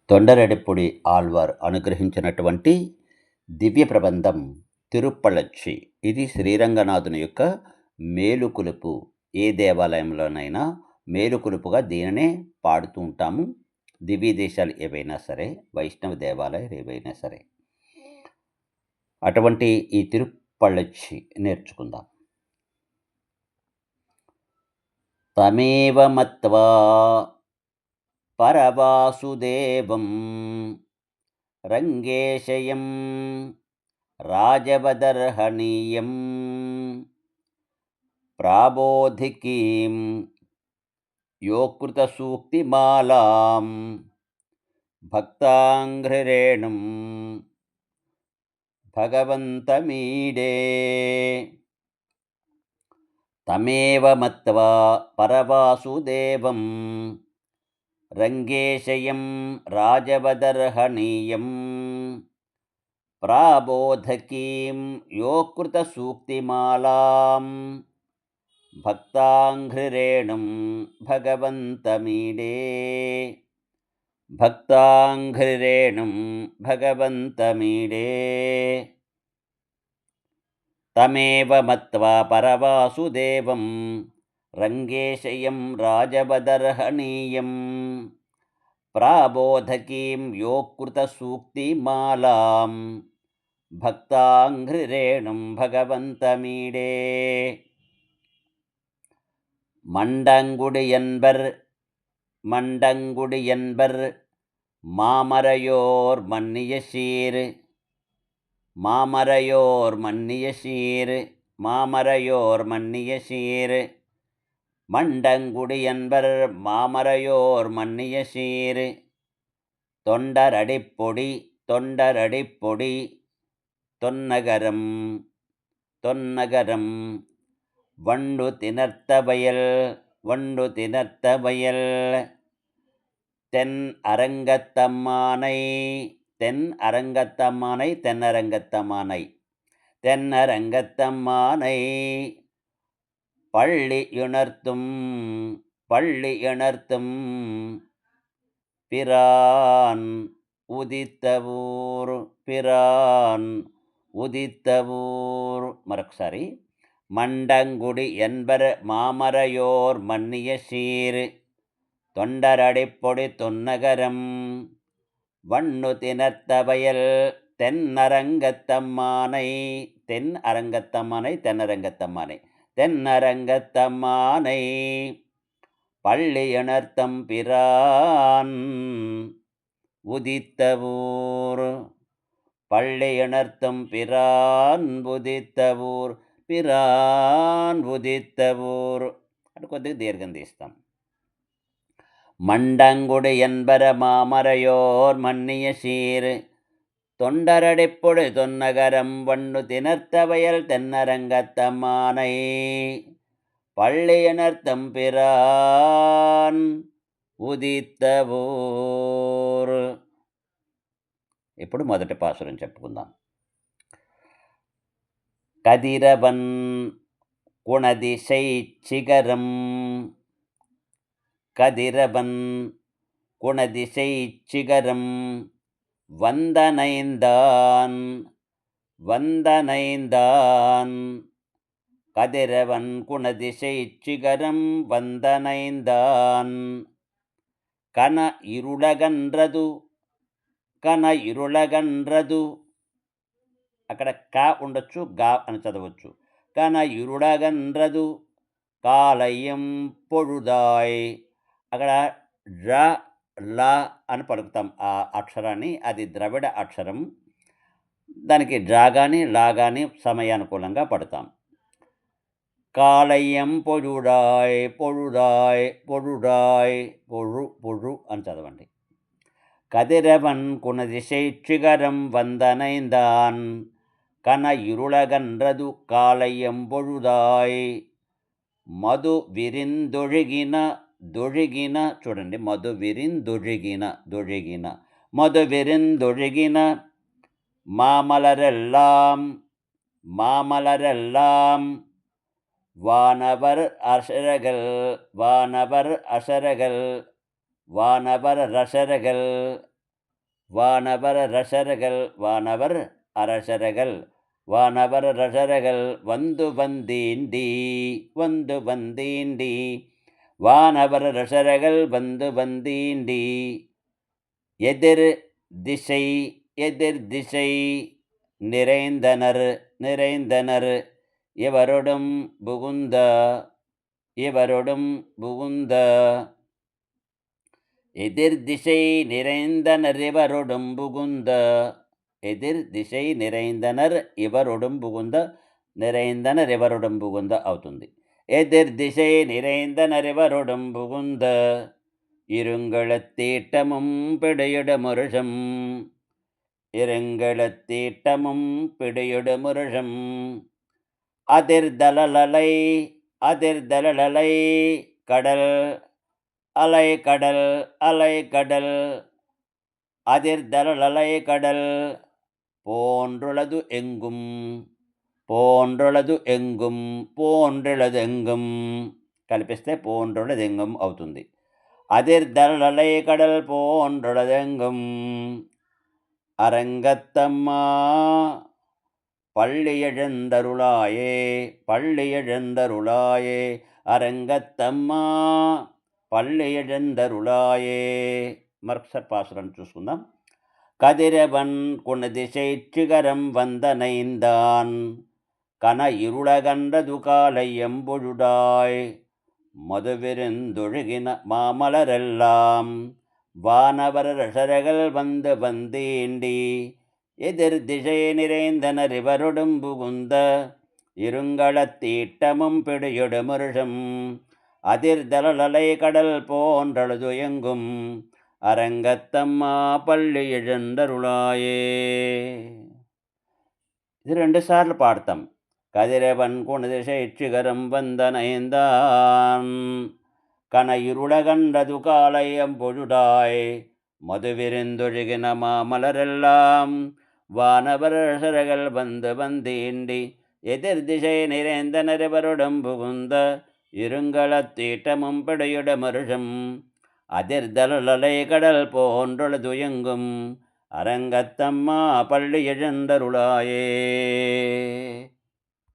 తొండరెడ్డిపొడి ఆళ్వార్ అనుగ్రహించినటువంటి దివ్య ప్రబంధం తిరుప్పళచ్చి. ఇది శ్రీరంగనాథుని యొక్క మేలుకొలుపు. ఏ దేవాలయంలోనైనా మేలుకొలుపుగా దీనినే పాడుతూ ఉంటాము. దివ్య దేశాలు ఏవైనా సరే, వైష్ణవ దేవాలయాలు ఏవైనా సరే. అటువంటి ఈ తిరుప్పళచ్చి నేర్చుకుందాం. తమేవ మత్వా పరవాసుదేవం రంగేశయం రాజవదర్హణీయం ప్రాబోధికీం యోకృతసూక్తిమాలాం భక్తాంఘ్రిరేణుం భగవంతమీడే. తమేవ మత్వా పరవాసుదేవం రంగేశయం రాజవదర్హణీయం ప్రాబోధకీం యోకృతసూక్తిమాలాం భక్తాంఘ్రిరేణుం భగవంతమీడే. భక్తాంఘ్రిరేణుం భగవంతమీడే. తమేవ మత్వా పరవాసుదేవం రంగేశయం రాజవదర్హణీయం ప్రాబోధకీం యోకృతసూక్తిమాలాం భక్తాంఘ్రిరేణుం భగవంతమీడే. மண்டங்குடியன்பர் மாமரையோர் மன்னிய சீர் மண்டங்குடியன்பர் மாமரையோர் மன்னிய சீர் தொண்டரடிப்பொடி தொன்னகரம் வண்டு திணர்த்த வயல் தென் அரங்கத்தம்மானை பள்ளியுணர்த்தும் பிரான் உதித்தவூர். మరొకసారి. మండంగుడి ఎన్బర్ మామరయోర్ మన్నియ సీర్ தொண்டரடிப்பொடி தொன்னகரம் வண்ணு திணர்த்த வயல் தென்னரங்கத்தம்மானை பள்ளியுணர்த்தம் பிரான் உதித்தவூர். అంటే కొద్దిగా దీర్ఘం తీస్తాం. మండంగుడి ఎన్బర మామరయోర్ మన్నియ సీర్ தொண்டரடிப்பொடி தொன்னகரம் வண்ணு திணர்த்த வயல் தென்னரங்கத்தம்மானை பள்ளியுணர்த்தம் பிரான் ఉదిత్తవూర్. ఇప్పుడు మొదటి పాసురం చెప్పుకుందాం. கதிரவன் குணதிசை சிகரம் வந்தனைந்தான் கதிரவன் குணதிசை சிகரம் வந்தனைந்தான் கன ఇరుళగండ్రదు. అక్కడ క ఉండొచ్చు, గా అని చదవచ్చు. కన ఇరుళగండ్రదు కాలయం పొഴുదాయ్. అక్కడ ర ల అని పలుకుతాం ఆ అక్షరాన్ని. అది ద్రవిడ అక్షరం. దానికి డ్రా కానీ లా కానీ సమయానుకూలంగా పడతాం. కాలయం పొഴുడాయ్ పొഴు అని చదవండి. கதிரவன் குணதிசை சிகரம் வந்தனைந்தான் கன இருளகன்றது காலையம் பொழுதாய் மது విరిందొழிగిన చూడండి, మధు విరిందొழிగిన மாமலரெல்லாம் வானவர் ரசரகள் வானவர் ரசர்கள் வானவர் அரசர்கள் வானவர் ரசர்கள் வந்து வந்தீண்டி வந்து வந்தீண்டி வானவர் ரசர்கள் வந்து வந்தீண்டி எதிர் திசை எதிர் திசை நிறைந்தனர் நிறைந்தனர் இவரொடும் புகுந்த இவரொடும் புகுந்த எதிர் திசை நிறைந்தனர் இவரொடும் புகுந்த ఎదిర్ దిశై నిరైందనర్ ఇవరొడం బుగుంద நிறைந்தனர் இவரொடும் புகுந்த అవుతుంది. எதிர் திசை நிறைந்தனர் இவரொடும் புகுந்த இருங்களத்தீட்டமும் பிடையுடமுருஷம் இருங்களத்தீட்டமும் பிடையுடமுருஷம் அதிர்தலலை அதிர்தலலை கடல் அலை கடல் அலை கடல் அதிர்தலலை கடல் போன்றுளது எங்கும் పోండ్రులదు ఎంగుం పోండ్రులదెంగుం కలిపిస్తే పోండ్రులదెంగుం అవుతుంది. அதிர்தலலை கடல் போன்றுளதெங்கும் அரங்கத்தம்மா பள்ளியெழுந்தருளாயே பள்ளியெழுந்தருளாயே அரங்கத்தம்மா పళ్ళెయజందరులాయే మరొకసారి పాసురం చూసుకుందాం. కదిరవన్ కుణదిశై చిగరం వందనైందాన్ கன இருளகன்றது காலை எம்பொழுடாய் மதுவிருந்தொழுகின மாமலரெல்லாம் வானவர் ரசரகள் வந்து வந்தேண்டி எதிர் திசை நிறைந்தனர் இவரொடும் புகுந்த இருங்களத்தீட்டமும் பிடியொடுமுருஷம் அதிர்தலலை கடல் போன்றழுது எங்கும் அரங்கத்தம்மா பள்ளி எழுந்தருளாயே. இது 2 సార్లు పాడతాం. கதிரவன் குணதிசை சிகரம் வந்தனைந்தான் கன இருளகன்றது காலையம் பொழுடாய் மதுவிருந்தொழுகின மாமலரெல்லாம் வானவரசர்கள் வந்து வந்தீண்டி எதிர் திசை நிறைந்த நெருவருடம் புகுந்த இருங்களத்தீட்டமும் பிடையுட மருஷம் அதிர்தலலை கடல் போன்றொழுது எங்கும் அரங்கத்தம்மா பள்ளி எழுந்தருளாயே.